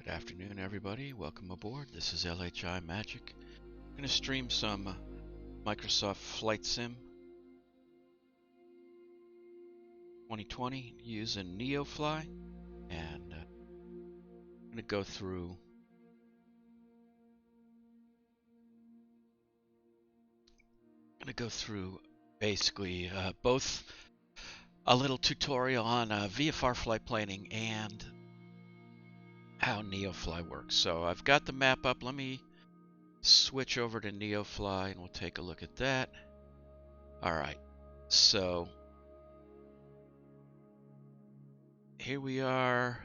Good afternoon, everybody. Welcome aboard. This is LHI-Magic. I'm going to stream some Microsoft Flight Sim 2020 using NeoFlight, and I'm going to go through basically both a little tutorial on VFR flight planning and how NeoFly works. So I've got the map up. Let me switch over to NeoFly and we'll take a look at that. All right, so here we are.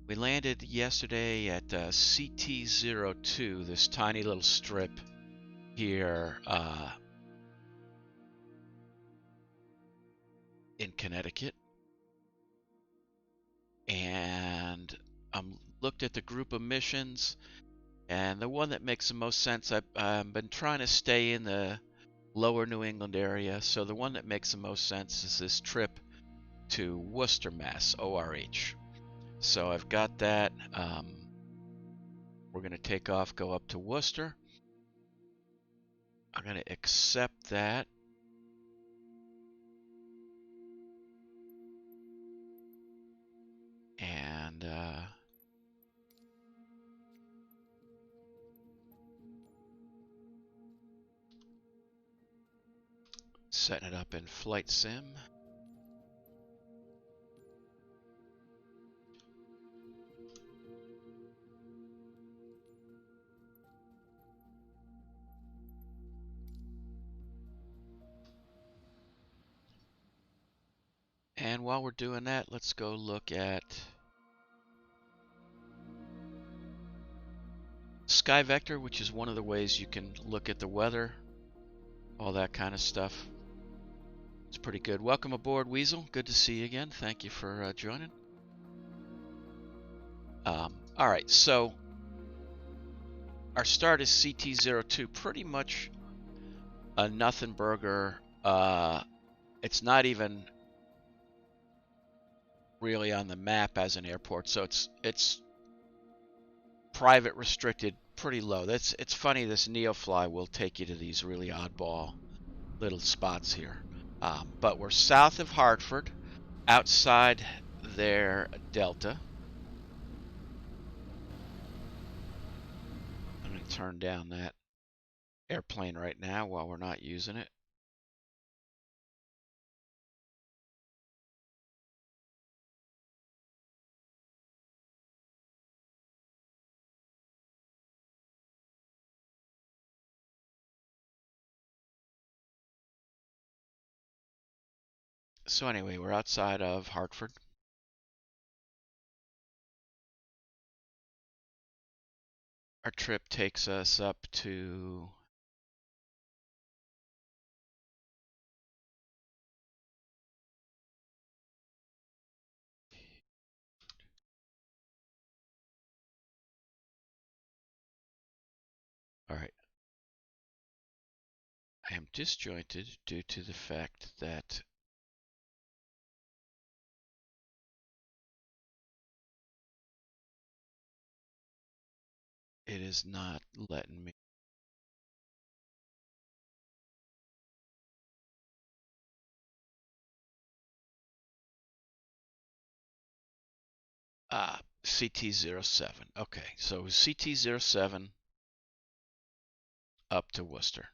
We landed yesterday at CT02, this tiny little strip here in Connecticut. And looked at the group of missions, and the one that makes the most sense, I've been trying to stay in the lower New England area, so the one that makes the most sense is this trip to Worcester, Mass, ORH. So I've got that. We're going to take off, go up to Worcester. I'm going to accept that. And setting it up in Flight Sim. And while we're doing that, let's go look at Sky Vector, which is one of the ways you can look at the weather, all that kind of stuff. It's pretty good. Welcome aboard, Weasel. Good to see you again. Thank you for joining. All right, so our start is CT02, pretty much a nothing burger. It's not even really on the map as an airport, so it's private restricted, pretty low. It's funny, this NeoFly will take you to these really oddball little spots here. But we're south of Hartford, outside their Delta. I'm going to turn down that airplane right now while we're not using it. So anyway, we're outside of Hartford. Our trip takes us up to all right. I am disjointed due to the fact that it is not letting me. CT07. Okay, so CT07 up to Worcester.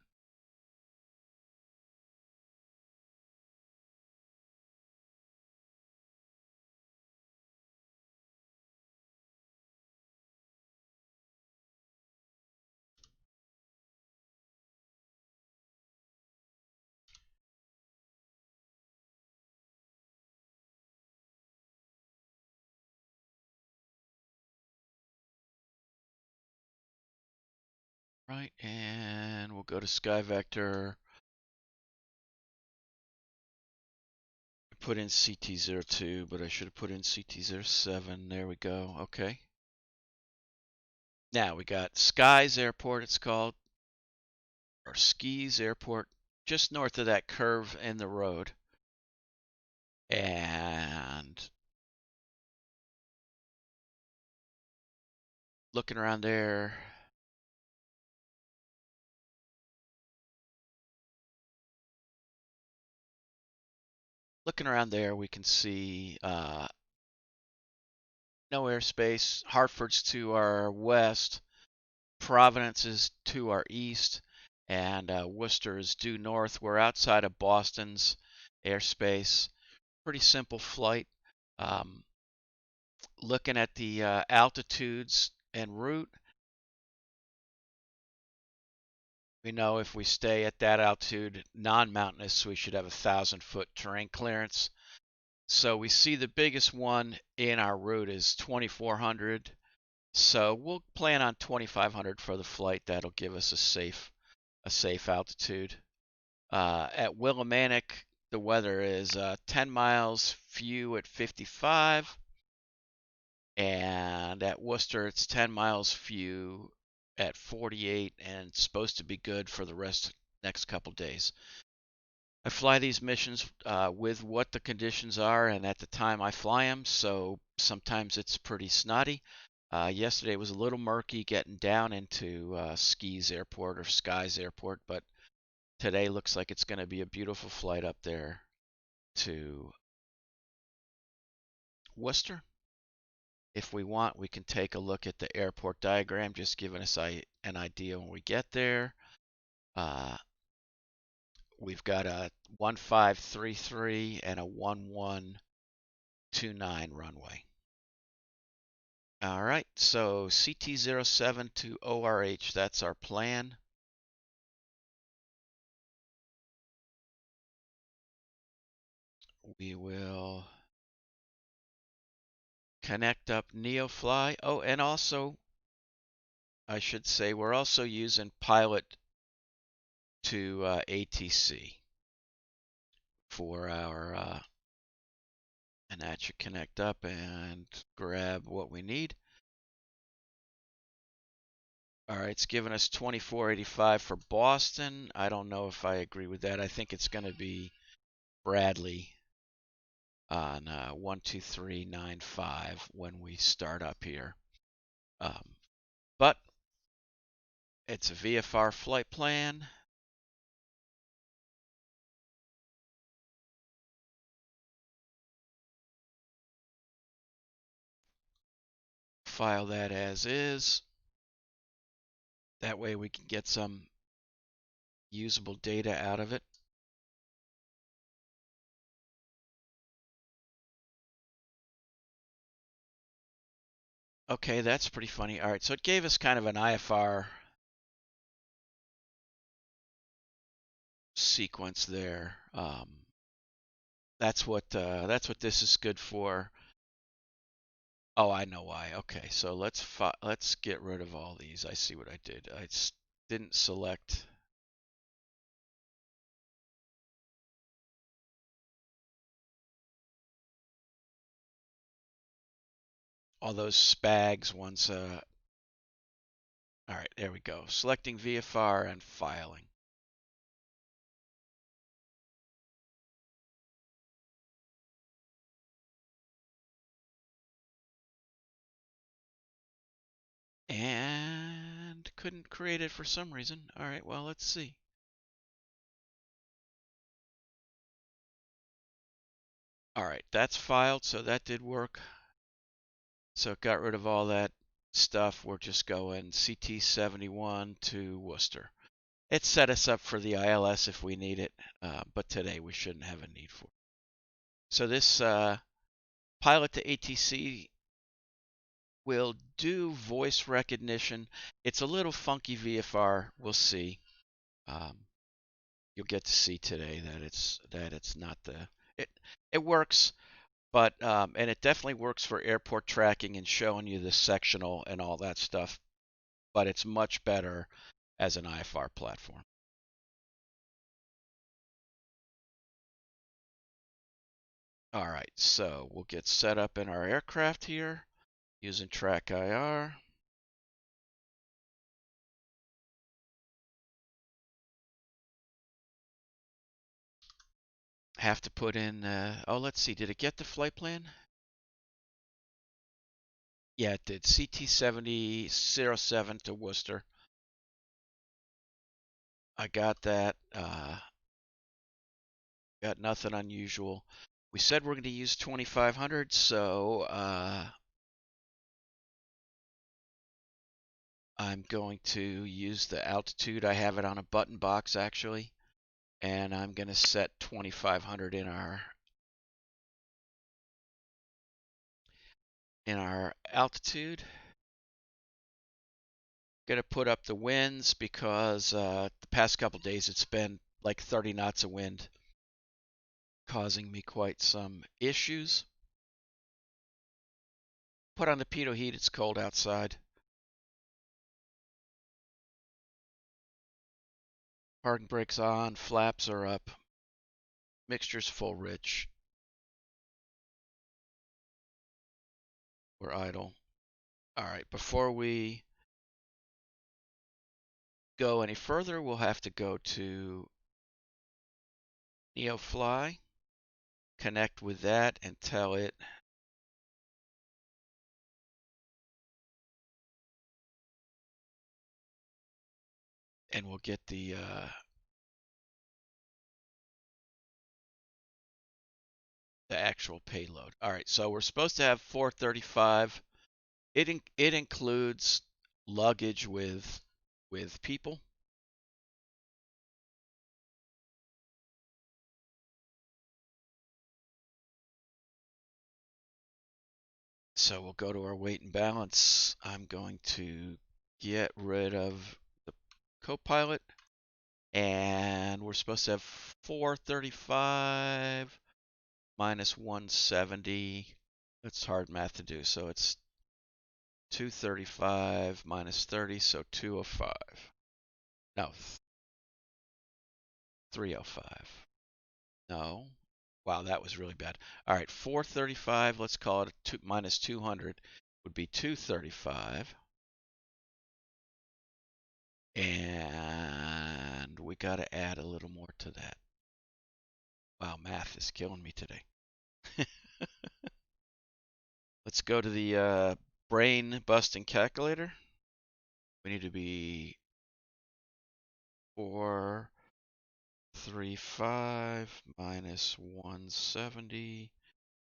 Right, and we'll go to Sky Vector. Put in CT02, but I should have put in CT07. There we go. Okay. Now we got Skies Airport, it's called, or Skis Airport, just north of that curve in the road. And Looking around there. Looking around there, we can see no airspace. Hartford's to our west. Providence is to our east. And Worcester is due north. We're outside of Boston's airspace. Pretty simple flight. Um, Looking at the altitudes en route, we know if we stay at that altitude, non-mountainous, we should have 1,000-foot terrain clearance. So we see the biggest one in our route is 2,400. So we'll plan on 2,500 for the flight. That'll give us a safe altitude. At Willimantic, the weather is 10 miles, few at 55. And at Worcester, it's 10 miles, few at 48, and it's supposed to be good for the next couple days. I fly these missions with what the conditions are and at the time I fly them, so sometimes it's pretty snotty. Yesterday was a little murky getting down into Skies Airport or Skies Airport, but today looks like it's going to be a beautiful flight up there to Worcester. If we want, we can take a look at the airport diagram, just giving us an idea when we get there. We've got a 1533 and a 1129 runway. All right, so CT07 to ORH, that's our plan. We will connect up NeoFly. Oh, and also, I should say, we're also using Pilot2ATC for our, and that should connect up and grab what we need. All right, it's giving us 2485 for Boston. I don't know if I agree with that. I think it's going to be Bradley on 12395 when we start up here. But it's a VFR flight plan. File that as is. That way we can get some usable data out of it. Okay, that's pretty funny. All right, so it gave us kind of an IFR sequence there. That's what this is good for. Oh, I know why. Okay, so let's get rid of all these. I see what I did. I didn't select all those SPAGs once. All right, there we go. Selecting VFR and filing. And couldn't create it for some reason. All right, well, let's see. All right, that's filed, so that did work. So it got rid of all that stuff. We're just going CT71 to Worcester. It set us up for the ILS if we need it, but today we shouldn't have a need for it. So this Pilot to ATC will do voice recognition. It's a little funky VFR. We'll see. You'll get to see today that it's not the it works, but and it definitely works for airport tracking and showing you the sectional and all that stuff. But it's much better as an IFR platform. All right, so we'll get set up in our aircraft here using Track IR. Have to put in, oh, let's see, did it get the flight plan? Yeah, it did. CT7007 to Worcester. I got that. Got nothing unusual. We said we're going to use 2500, so I'm going to use the altitude. I have it on a button box actually, and I'm going to set 2500 in our altitude. Going to put up the winds because the past couple days it's been like 30 knots of wind, causing me quite some issues. Put on the pitot heat, it's cold outside. Parking brakes on, flaps are up, mixture's full rich. We're idle. All right, before we go any further, we'll have to go to NeoFly, connect with that, and tell it and we'll get the actual payload. All right, so we're supposed to have 435. It includes luggage with people. So we'll go to our weight and balance. I'm going to get rid of the co-pilot, and we're supposed to have 435 minus 170. That's hard math to do. So it's 235 minus 30, so 205. No, 305. No. Wow, that was really bad. All right, 435, let's call it minus 200 would be 235. And we got to add a little more to that. Wow, math is killing me today. Let's go to the brain busting calculator. We need to be 435 minus 170.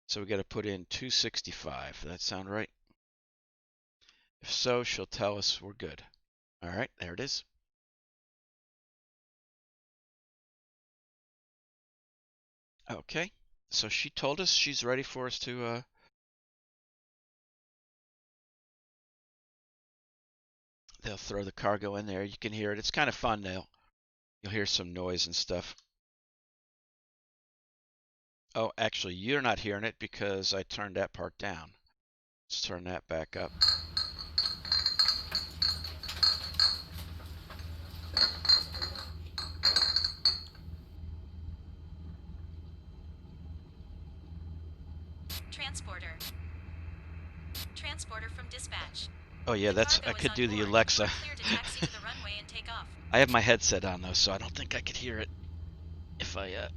So we got to put in 265. Does that sound right? If so, she'll tell us we're good. All right, there it is. Okay, so she told us she's ready for us to they'll throw the cargo in there. You can hear it. It's kind of fun now. You'll hear some noise and stuff. Oh, actually, you're not hearing it because I turned that part down. Let's turn that back up. Transporter from dispatch. Oh yeah, I could do the Alexa. I have my headset on though, so I don't think I could hear it if I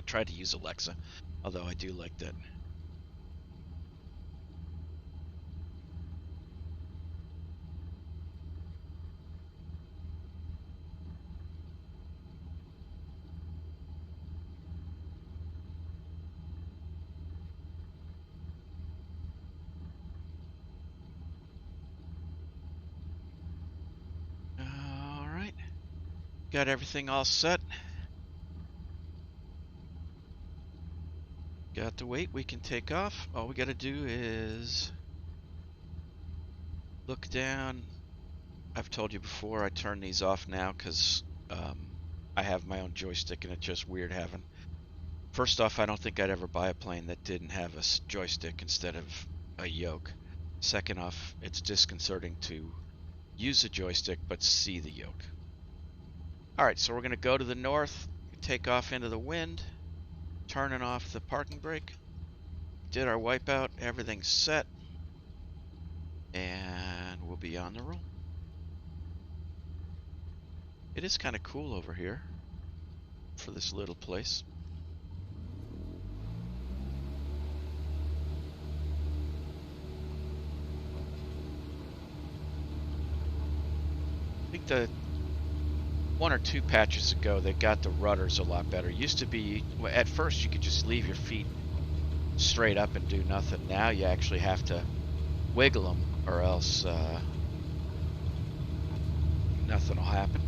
tried to use Alexa. Although I do like that. All right, got everything all set. Got the weight, we can take off. All we got to do is look down. I've told you before, I turn these off now because I have my own joystick and it's just weird having. First off, I don't think I'd ever buy a plane that didn't have a joystick instead of a yoke. Second off, it's disconcerting to use a joystick but see the yoke. Alright, so we're going to go to the north, take off into the wind, turning off the parking brake. Did our wipeout, everything's set, and we'll be on the roll. It is kind of cool over here for this little place. the 1 or 2 patches ago, they got the rudders a lot better. Used to be, at first you could just leave your feet straight up and do nothing. Now you actually have to wiggle them, or else nothing will happen.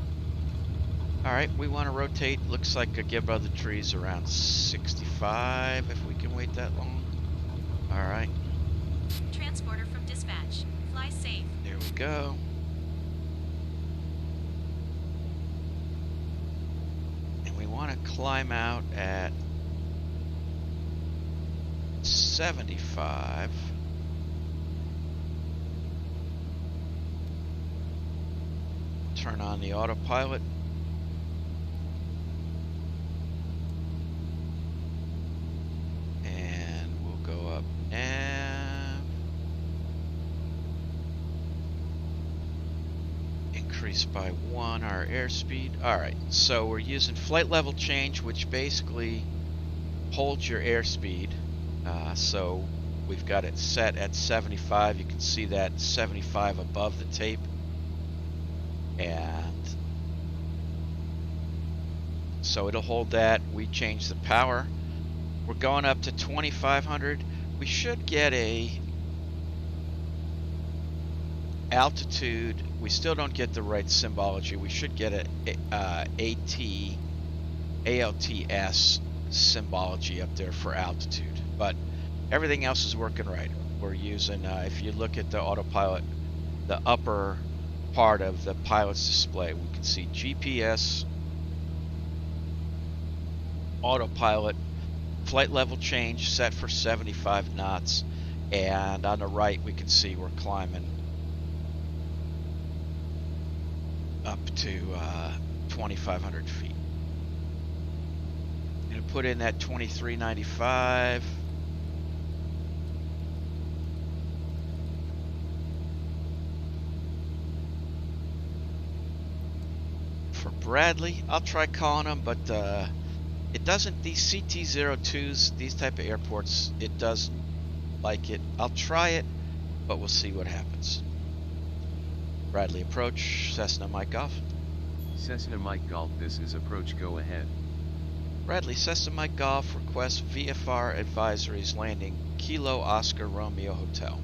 Alright, we want to rotate. Looks like a give other trees around 65 if we can wait that long. Alright. Transporter from dispatch. Fly safe. There we go. And we want to climb out at 75. Turn on the autopilot. And we'll go up nav. Increase by 1 our airspeed. Alright, so we're using flight level change, which basically holds your airspeed. So we've got it set at 75. You can see that 75 above the tape. And so it'll hold that. We change the power. We're going up to 2,500. We should get a altitude. We still don't get the right symbology. We should get a ALTS symbology up there for altitude. But everything else is working right. We're using, if you look at the autopilot, the upper part of the pilot's display, we can see GPS, autopilot, flight level change set for 75 knots, and on the right we can see we're climbing up to 2,500 feet. I'm going to put in that 2395. For Bradley, I'll try calling him, but it doesn't, these CT-02s, these type of airports, it doesn't like it. I'll try it, but we'll see what happens. Bradley approach, Cessna Mike Golf. Cessna Mike Golf, this is approach, go ahead. Bradley, Cessna Mike Golf, request VFR advisories landing Kilo Oscar Romeo Hotel.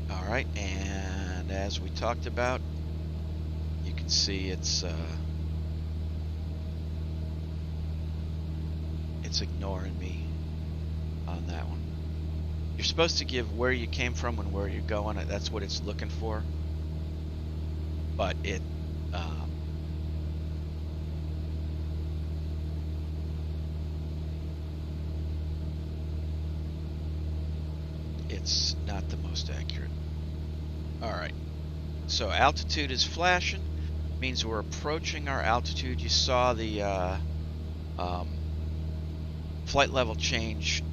Alright, and as we talked about, you can see it's ignoring me on that one. You're supposed to give where you came from and where you're going. That's what it's looking for. But it it's not the most accurate. Alright, so altitude is flashing, means we're approaching our altitude. You saw the flight level change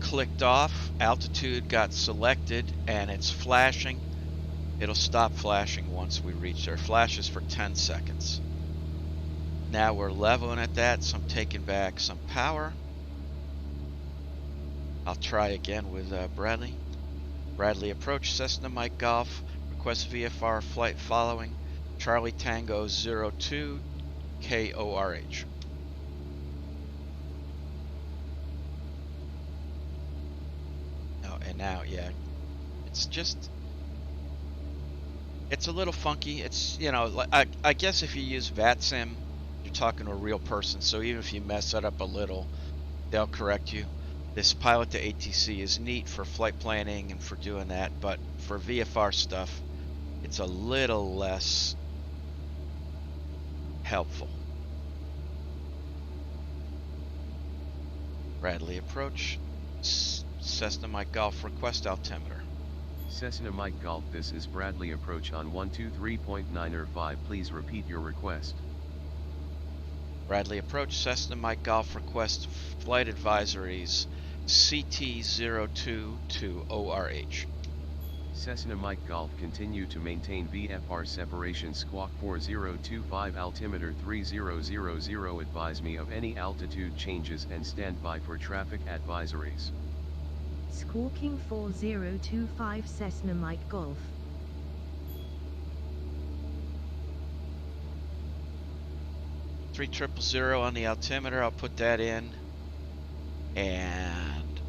clicked off, altitude got selected, and it's flashing. It'll stop flashing once we reach there. Flashes for 10 seconds. Now we're leveling at that, so I'm taking back some power. I'll try again with Bradley. Bradley approach, Cessna Mike Golf, request VFR flight following Charlie Tango 02 KORH. Oh, and now, yeah, it's just, it's a little funky. It's, you know, I guess if you use VATSIM, you're talking to a real person, so even if you mess that up a little, they'll correct you. This Pilot2ATC is neat for flight planning and for doing that, but for VFR stuff, it's a little less helpful. Bradley approach, Cessna Mike Golf, request altimeter. Cessna Mike Golf, this is Bradley approach on 123.905, please repeat your request. Bradley approach, Cessna Mike Golf, request flight advisories CT-02 to ORH. Cessna Mike Golf, continue to maintain VFR separation squawk 4025 altimeter 3000, advise me of any altitude changes and stand by for traffic advisories. Squawking 4025 Cessna Mike Golf. Three 300 on the altimeter. I'll put that in. And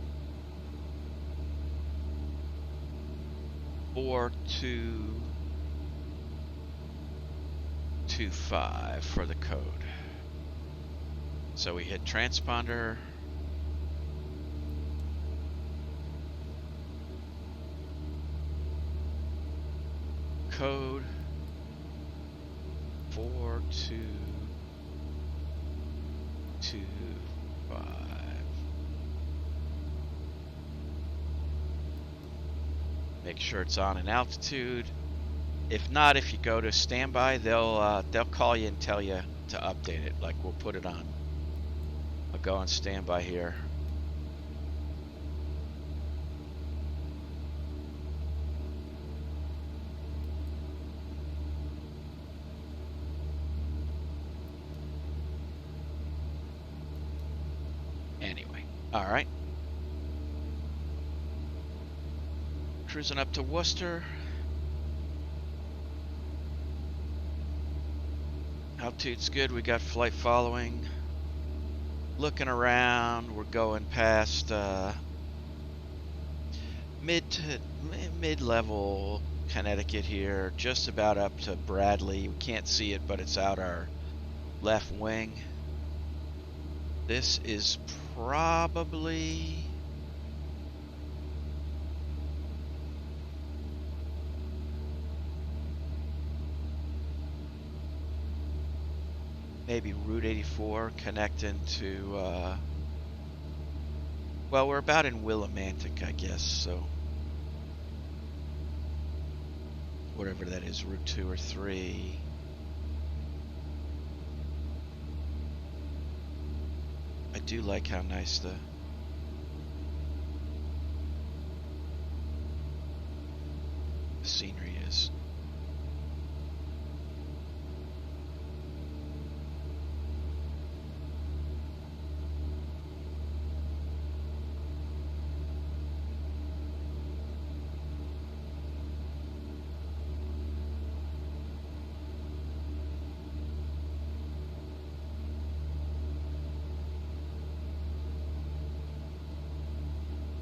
4225 for the code. So we hit transponder. Code 4225. Make sure it's on an altitude. If not, if you go to standby, they'll call you and tell you to update it. Like, we'll put it on. I'll go on standby here. Anyway, all right. Cruising up to Worcester. Altitude's good. We got flight following. Looking around. We're going past mid-level Connecticut here. Just about up to Bradley. We can't see it, but it's out our left wing. This is probably maybe Route 84 connecting to, well, we're about in Willimantic, I guess, so whatever that is, Route 2 or 3. I do like how nice the scenery is.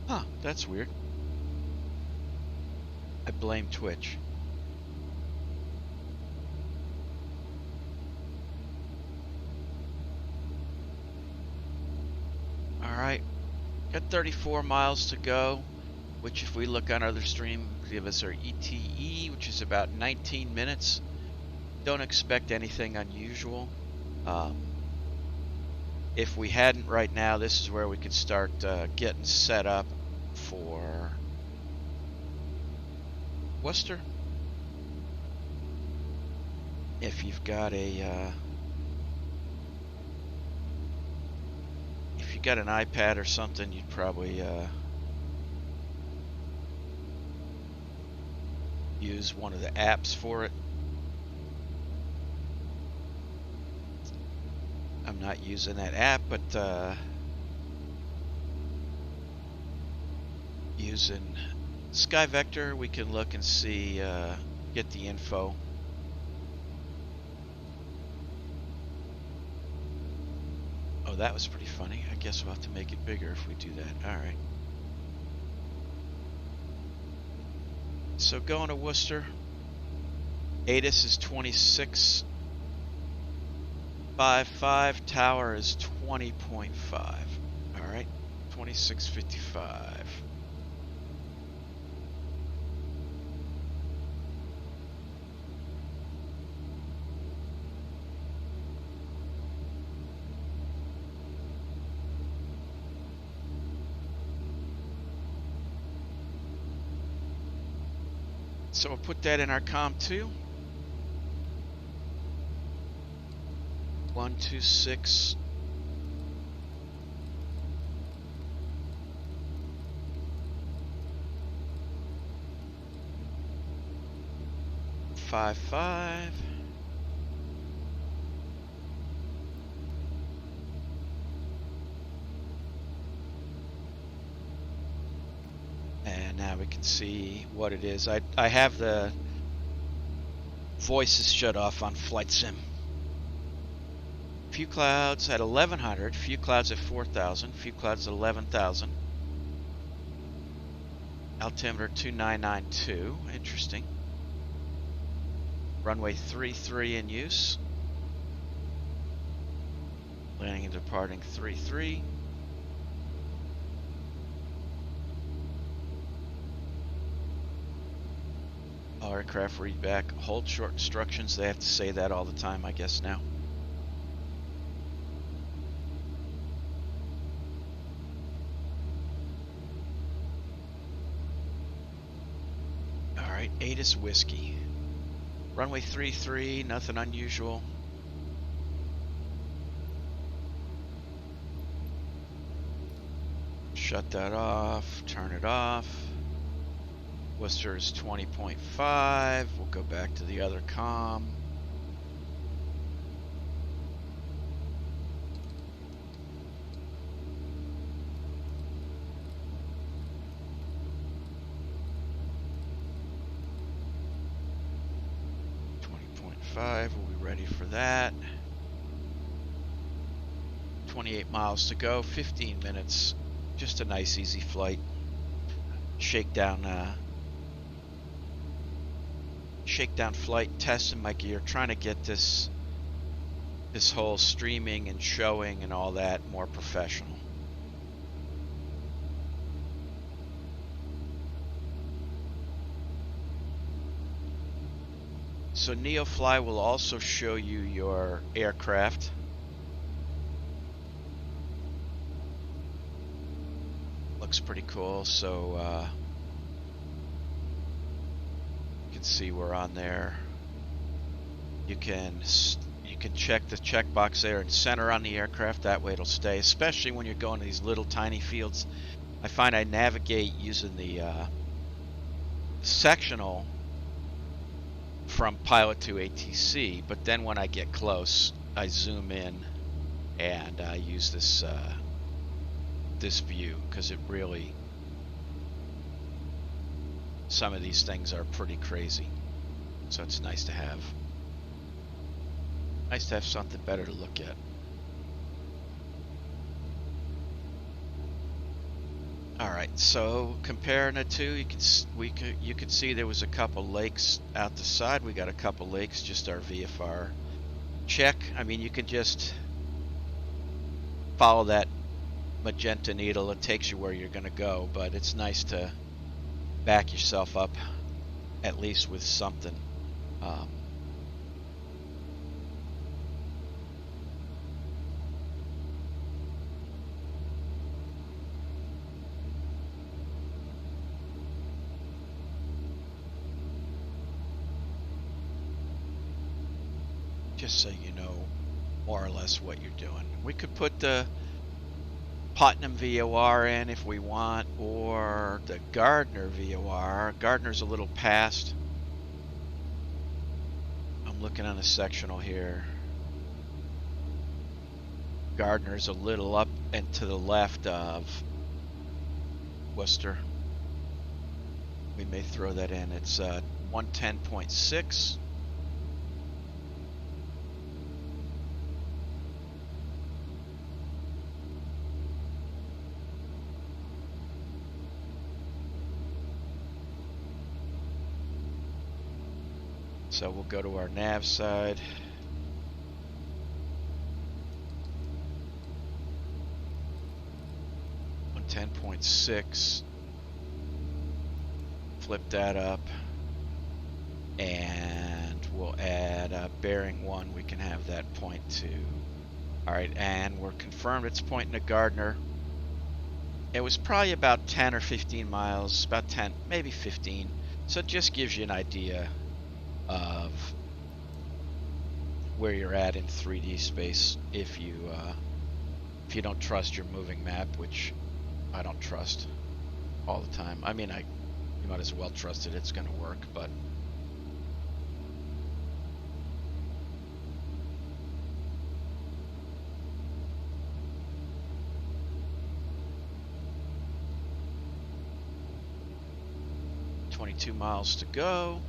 Huh, that's weird. I blame Twitch. Alright, got 34 miles to go, which if we look on other stream, give us our ETE, which is about 19 minutes. Don't expect anything unusual. If we hadn't right now, this is where we could start getting set up for Worcester. If you've got a if you got an iPad or something, you'd probably use one of the apps for it. I'm not using that app, but using SkyVector, we can look and see, get the info. Oh, that was pretty funny. I guess we'll have to make it bigger if we do that. All right. So going to Worcester. ATIS is 26.55. Tower is 20.5. All right. 26.55. So we'll put that in our COM 2. 126. Five. now we can see what it is. I have the voices shut off on Flight Sim. Few clouds at 1100, few clouds at 4000, few clouds at 11,000. Altimeter 2992, interesting. Runway 33 in use. Landing and departing 33. All aircraft read back, hold short instructions. They have to say that all the time, I guess, now. All right, 8 is whiskey. Runway 33, nothing unusual. Shut that off, turn it off. Worcester is 20.5. We'll go back to the other comm. We'll be ready for that. 28 miles to go, 15 minutes. Just a nice, easy flight. Shakedown flight, testing my gear, trying to get this whole streaming and showing and all that more professional. So NeoFly will also show you your aircraft. Looks pretty cool. So you can see we're on there. You can check the checkbox there and center on the aircraft. That way it'll stay, especially when you're going to these little tiny fields. I find I navigate using the sectional from Pilot2ATC, but then when I get close, I zoom in and I use this this view, because it really, some of these things are pretty crazy, so it's nice to have something better to look at. All right, so comparing the two, you can see there was a couple lakes out the side. We got a couple lakes, just our VFR check. I mean, you can just follow that magenta needle. It takes you where you're going to go, but it's nice to back yourself up at least with something. Just so you know more or less what you're doing. We could put the Putnam VOR in if we want, or the Gardner VOR. Gardner's a little past. I'm looking on a sectional here. Gardner's a little up and to the left of Worcester. We may throw that in. It's 110.6. So we'll go to our nav side. On 10.6. Flip that up. And we'll add bearing 1. We can have that point 2. Alright, and we're confirmed it's pointing to Gardner. It was probably about 10 or 15 miles. About 10, maybe 15. So it just gives you an idea of where you're at in 3D space if you don't trust your moving map, which I don't trust all the time. I mean, you might as well trust it. It's going to work, but 22 miles to go.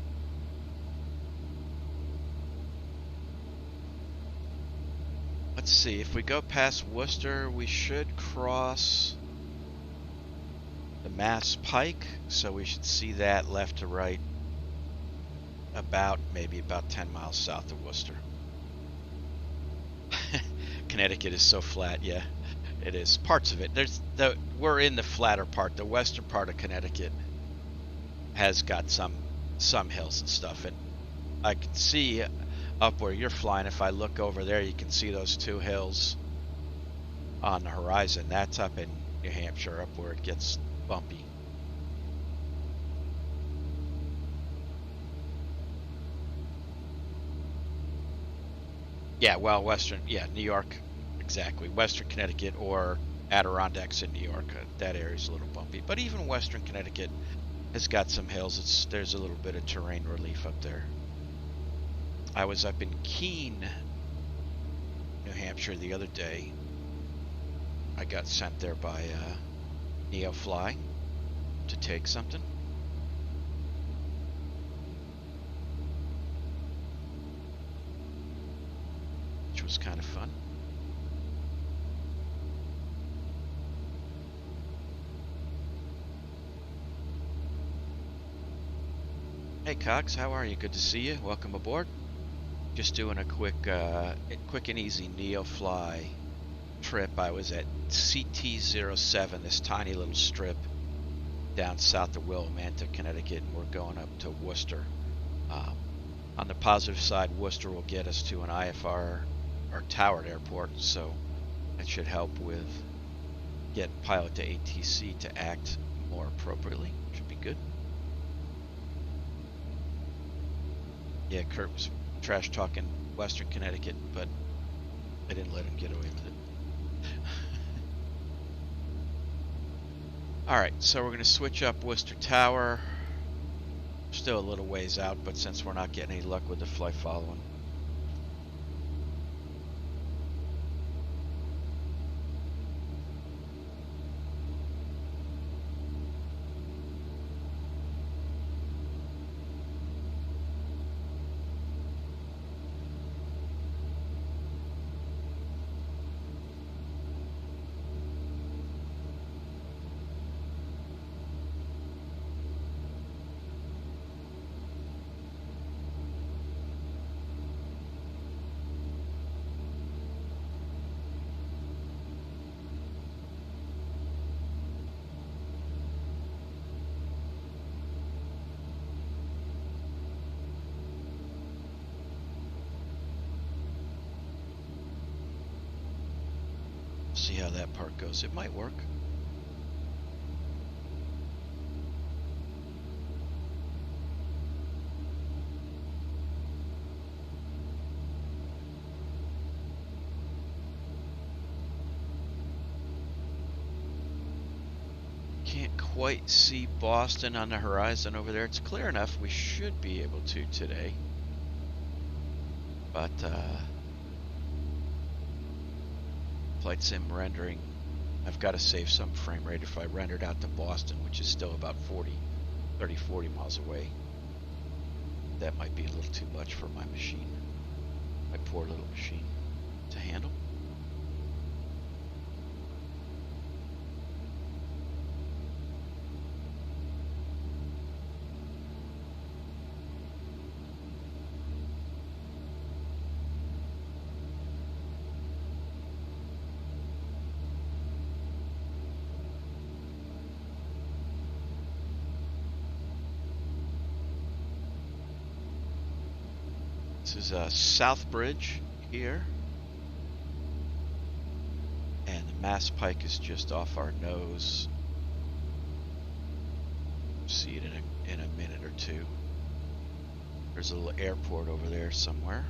Let's see, if we go past Worcester, we should cross the Mass Pike, so we should see that left to right maybe about 10 miles south of Worcester. Connecticut is so flat, yeah, it is. Parts of it. We're in the flatter part. The western part of Connecticut has got some hills and stuff, and I can see up where you're flying. If I look over there, you can see those two hills on the horizon. That's up in New Hampshire, up where it gets bumpy. Yeah, well, New York, exactly. Western Connecticut or Adirondacks in New York, that area's a little bumpy. But even Western Connecticut has got some hills. There's a little bit of terrain relief up there. I was up in Keene, New Hampshire the other day. I got sent there by NeoFly to take something. Which was kind of fun. Hey Cox, how are you? Good to see you. Welcome aboard. Just doing a quick and easy NeoFly trip. I was at CT07, this tiny little strip down south of Willimantic, Connecticut, and we're going up to Worcester. On the positive side, Worcester will get us to an IFR or towered airport, so that should help with getting Pilot to ATC to act more appropriately. Should be good. Yeah, Kurt was trash talking Western Connecticut, but I didn't let him get away with it. Alright, so we're going to switch up Worcester Tower. Still a little ways out, but since we're not getting any luck with the flight following. See how that part goes. It might work. Can't quite see Boston on the horizon over there. It's clear enough. We should be able to today. But flight sim rendering, I've got to save some frame rate. If I rendered out to Boston, which is still about 30-40 miles away, that might be a little too much for my machine, my poor little machine, to handle. This is Southbridge here, and the Mass Pike is just off our nose. See it in a minute or two. There's a little airport over there somewhere.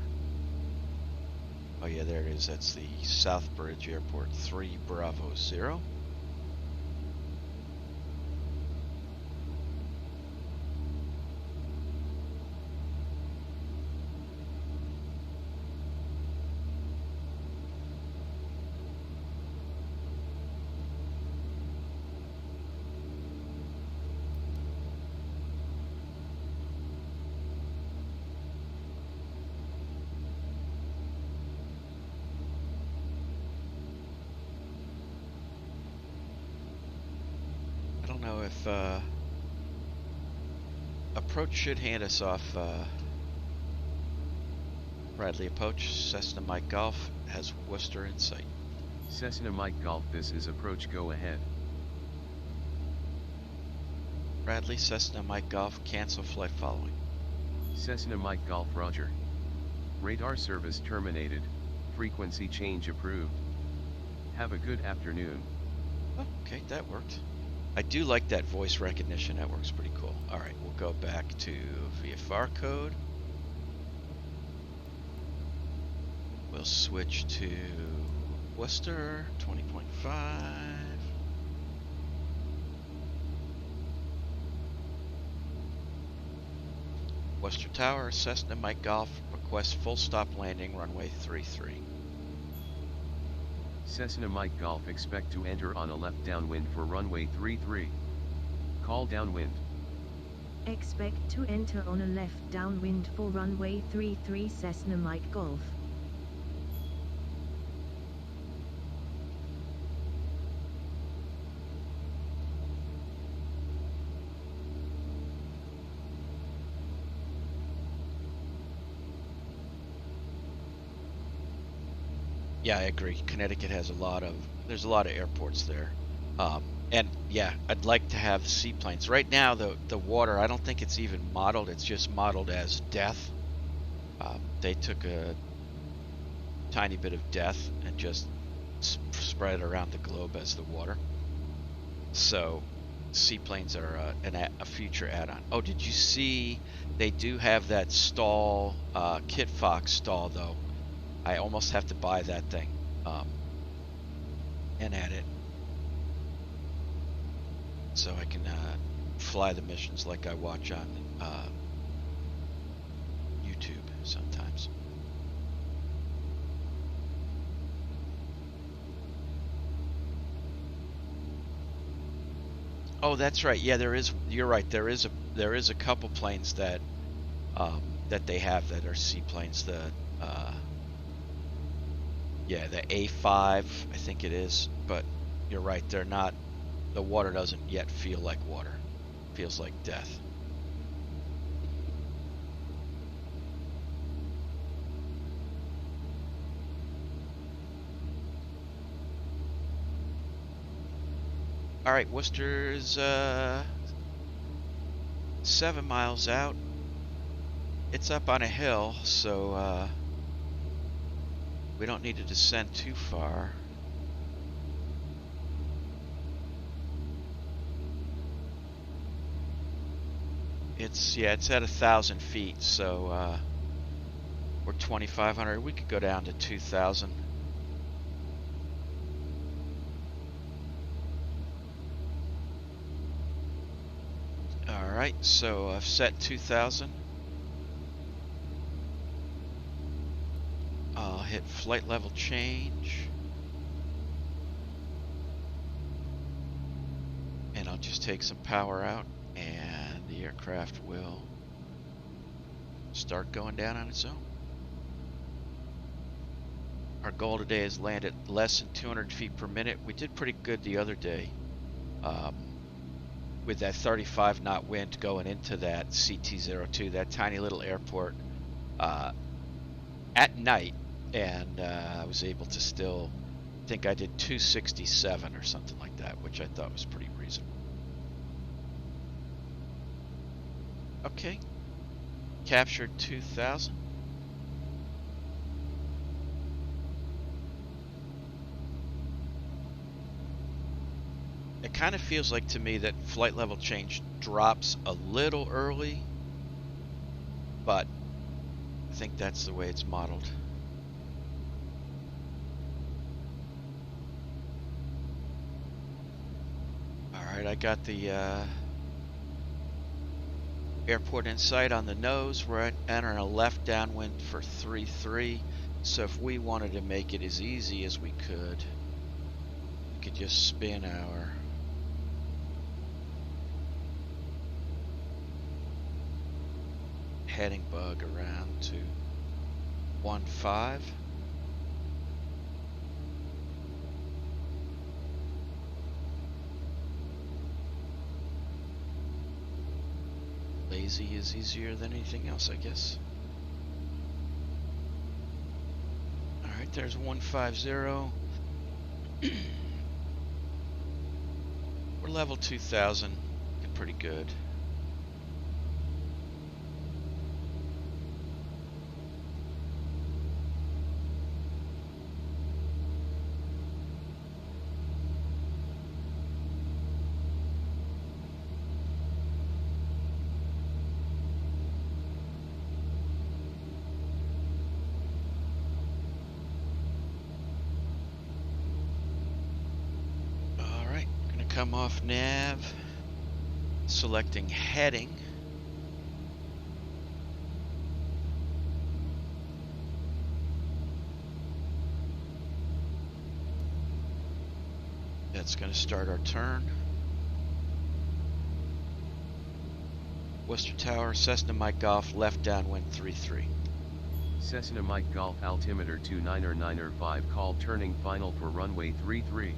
Oh yeah, there it is. That's the Southbridge Airport 3 Bravo 0. if approach should hand us off Bradley approach, Cessna Mike Golf has Worcester in sight. Cessna Mike Golf, this is approach, go ahead. Bradley, Cessna Mike Golf, cancel flight following. Cessna Mike Golf, roger. Radar service terminated, frequency change approved. Have a good afternoon. Oh, okay, that worked. I do like that voice recognition, that works pretty cool. Alright, we'll go back to VFR code. We'll switch to Worcester 20.5. Worcester Tower, Cessna Mike Golf, request full stop landing, runway 33. Cessna Mike Golf, expect to enter on a left downwind for runway 33. Call downwind. Expect to enter on a left downwind for runway 33 Cessna Mike Golf. Yeah, I agree. Connecticut has there's a lot of airports there. And yeah, I'd like to have seaplanes. Right now, the water, I don't think it's even modeled. It's just modeled as death. They took a tiny bit of death and just spread it around the globe as the water. So seaplanes are a future add-on. Oh, did you see they do have that stall, Kit Fox stall though? I almost have to buy that thing and add it so I can fly the missions like I watch on YouTube sometimes. Oh, that's right. Yeah, there is. You're right. There is a couple planes that that they have that are seaplanes. Yeah, the A5, I think it is, but you're right, they're not, the water doesn't yet feel like water. It feels like death. All right, Worcester's 7 miles out. It's up on a hill, so we don't need to descend too far. It's at 1,000 feet, so we're 2,500. We could go down to 2,000. All right, so I've set 2,000. I'll hit flight level change. And I'll just take some power out and the aircraft will start going down on its own. Our goal today is land at less than 200 feet per minute. We did pretty good the other day with that 35 knot wind going into that CT-02, that tiny little airport at night. And I was able to still, I think I did 267 or something like that, which I thought was pretty reasonable. Okay, captured 2,000. It kind of feels like to me that flight level change drops a little early, but I think that's the way it's modeled. Alright, I got the airport in sight on the nose. We're entering a left downwind for 3-3. So if we wanted to make it as easy as we could just spin our heading bug around to 1-5. lazy is easier than anything else, I guess. Alright, there's 150. We're level 2000. Looking pretty good. Come off nav, selecting heading. That's going to start our turn. Worcester Tower, Cessna Mike Golf, left downwind 33. Cessna Mike Golf altimeter 299er5 call turning final for runway 33.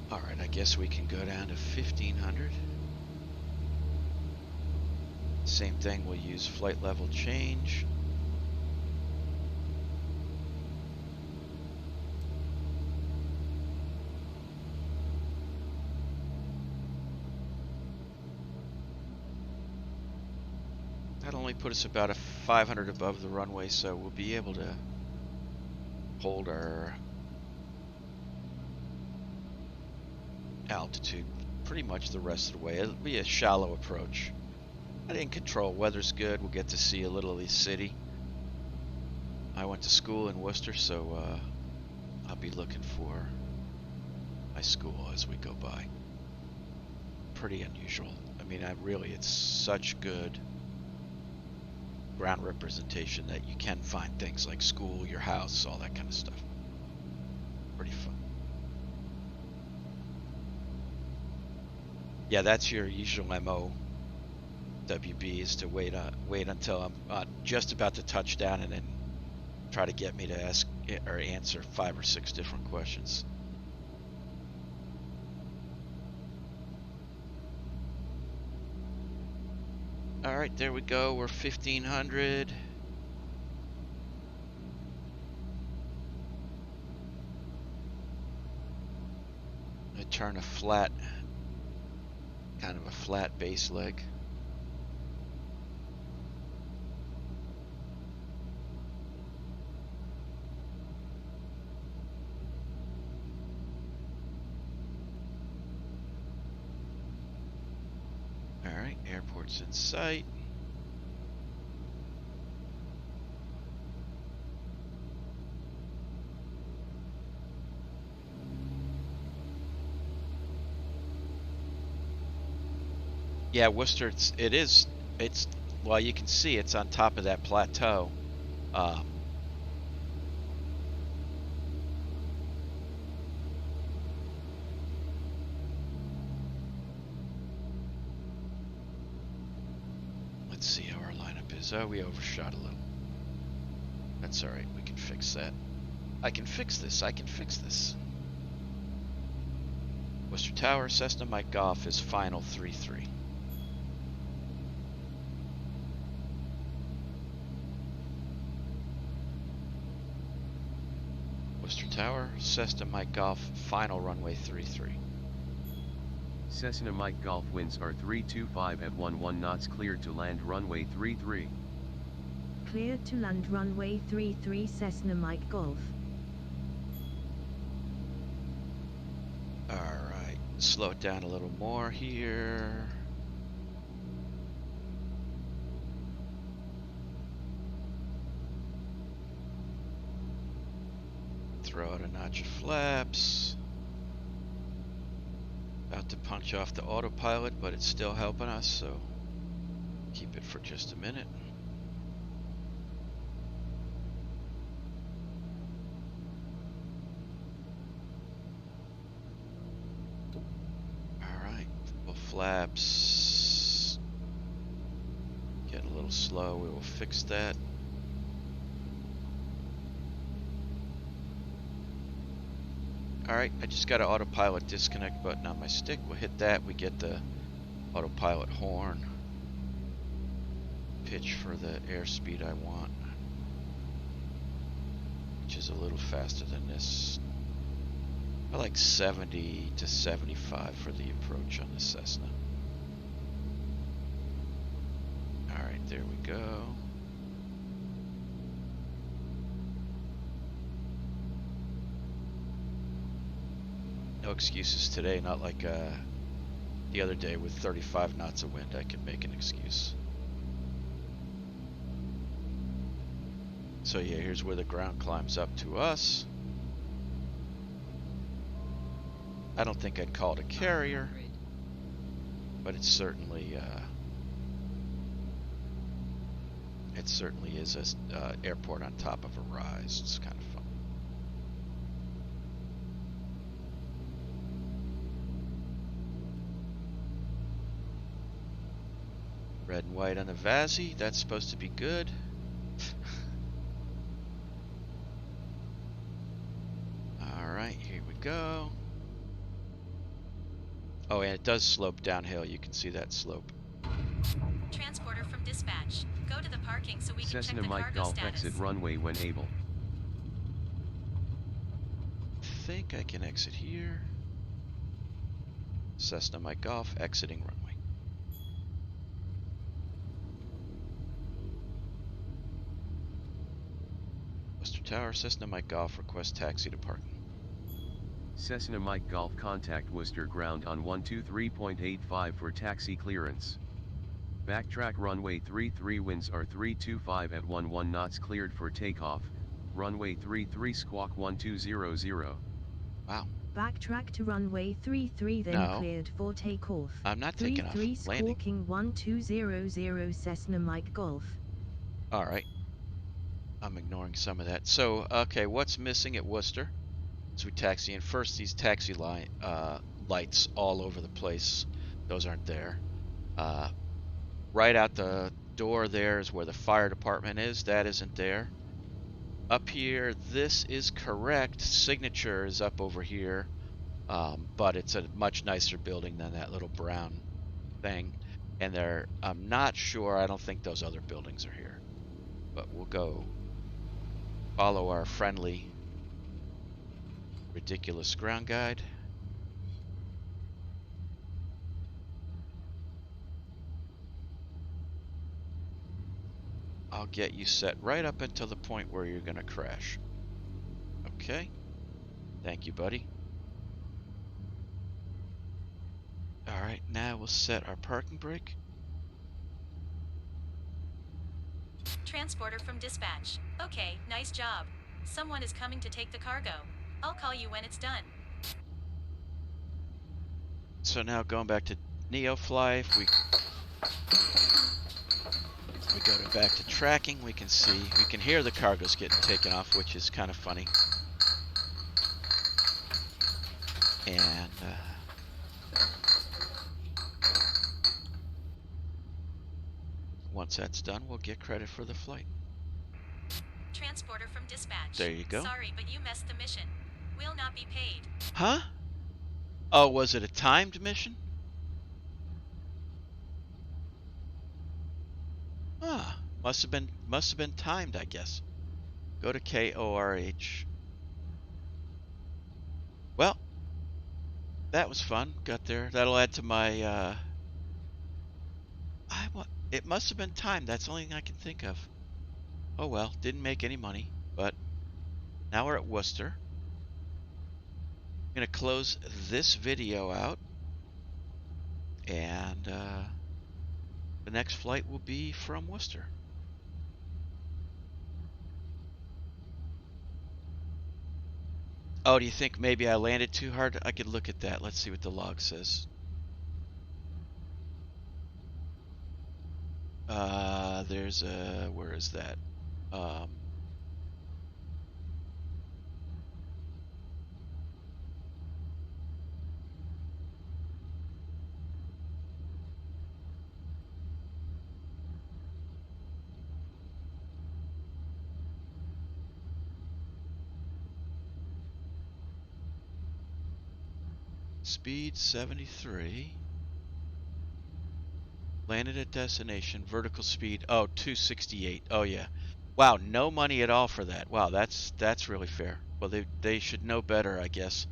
Alright, I guess we can go down to 1500. Same thing, we'll use flight level change. That'll only put us about a 500 above the runway, so we'll be able to hold our altitude pretty much the rest of the way. It'll be a shallow approach. I didn't control. Weather's good. We'll get to see a little of the city. I went to school in Worcester, so I'll be looking for my school as we go by. Pretty unusual. I mean, it's such good ground representation that you can find things like school, your house, all that kind of stuff. Pretty fun. Yeah, that's your usual MO, WB, is to wait until I'm just about to touch down and then try to get me to ask or answer 5 or 6 different questions. Alright, there we go. We're 1500. I turn a flat, kind of a flat base leg. Alright, airport's in sight. Yeah, Worcester, it's well, you can see it's on top of that plateau. Let's see how our lineup is. Oh, we overshot a little. That's alright, we can fix that. I can fix this, I can fix this. Worcester Tower, Cessna Mike Golf is final 3-3. Worcester Tower, Cessna Mike Golf, final runway 33. Cessna Mike Golf winds are 325 at 11 knots, cleared to land runway 33. Cleared to land runway 33 Cessna Mike Golf. Alright, slow it down a little more here. Throw out a notch of flaps. About to punch off the autopilot, but it's still helping us, so keep it for just a minute. Alright, we'll flaps. Getting a little slow. We will fix that. Alright, I just got an autopilot disconnect button on my stick. We'll hit that. We get the autopilot horn. Pitch for the airspeed I want, which is a little faster than this. I like 70 to 75 for the approach on the Cessna. Alright, there we go. No excuses today, not like the other day with 35 knots of wind. I can make an excuse. So yeah, here's where the ground climbs up to us. I don't think I'd call it a carrier, but it's certainly is a airport on top of a rise. It's kind of fun. Red and white on the Vazzy. That's supposed to be good. Alright, here we go. Oh, and it does slope downhill. You can see that slope. Transporter from dispatch. Go to the parking so we can check Cessna the Mike cargo Golf status. exit runway when able. I think I can exit here. Cessna Mike Golf exiting runway. Worcester Tower, Cessna Mike Golf, request taxi to parking. Cessna Mike Golf contact Worcester ground on 123.85 for taxi clearance. Backtrack runway 33 winds are 325 at 11 knots cleared for takeoff, runway 33 squawk 1200. Wow. Backtrack to runway 33 then No. cleared for takeoff. I'm not taking off. 33 Landing. squawking 1200 Cessna Mike Golf. Alright. I'm ignoring some of that. So, okay, what's missing at Worcester? So we taxi in. First, these taxi lights all over the place. Those aren't there. Right out the door there is where the fire department is. That isn't there. Up here, this is correct. Signature is up over here. But it's a much nicer building than that little brown thing. And I'm not sure. I don't think those other buildings are here. But we'll go follow our friendly, ridiculous ground guide. I'll get you set right up until the point where you're gonna crash. Okay. Thank you, buddy. Alright, now we'll set our parking brake. Transporter from dispatch. Okay, nice job. Someone is coming to take the cargo. I'll call you when it's done. So now going back to NeoFly, if we go back to tracking, we can hear the cargo's getting taken off, which is kind of funny. And once that's done, we'll get credit for the flight. Transporter from dispatch. There you go. Sorry, but you messed the mission. Will not be paid. Huh? Oh, was it a timed mission? Ah, must have been timed, I guess. Go to KORH. Well, that was fun. Got there. That'll add to my it must have been timed. That's the only thing I can think of. Oh well, didn't make any money, but now we're at Worcester. I'm gonna close this video out, and the next flight will be from Worcester. Oh, do you think maybe I landed too hard? I could look at that. Let's see what the log says. There's a, where is that? Speed 73. Landed at destination. Vertical speed. Oh, 268. Oh yeah. Wow, no money at all for that. Wow, that's really fair. Well, they should know better, I guess,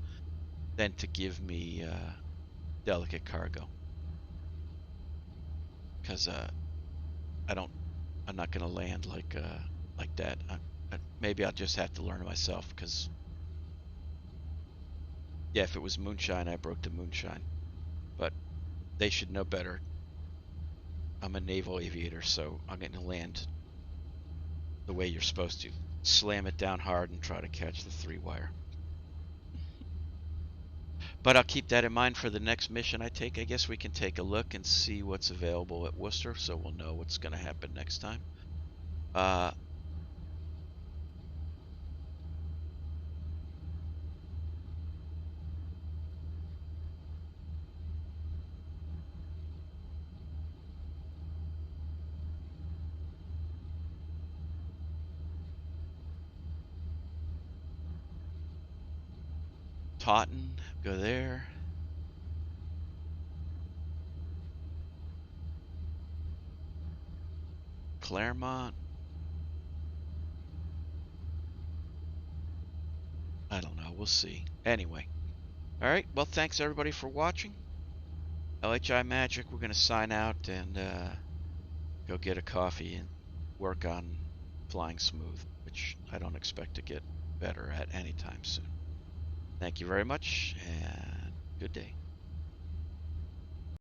than to give me delicate cargo. Because I'm not gonna land like that. Maybe I'll just have to learn it myself. Because yeah, if it was moonshine, I broke the moonshine. But they should know better. I'm a naval aviator, so I'm going to land the way you're supposed to. Slam it down hard and try to catch the 3-wire. But I'll keep that in mind for the next mission I take. I guess we can take a look and see what's available at Worcester, so we'll know what's going to happen next time. Taunton, go there. Claremont. I don't know. We'll see. Anyway. All right. Well, thanks everybody for watching. LHI-Magic, we're going to sign out and go get a coffee and work on flying smooth, which I don't expect to get better at anytime soon. Thank you very much, and good day.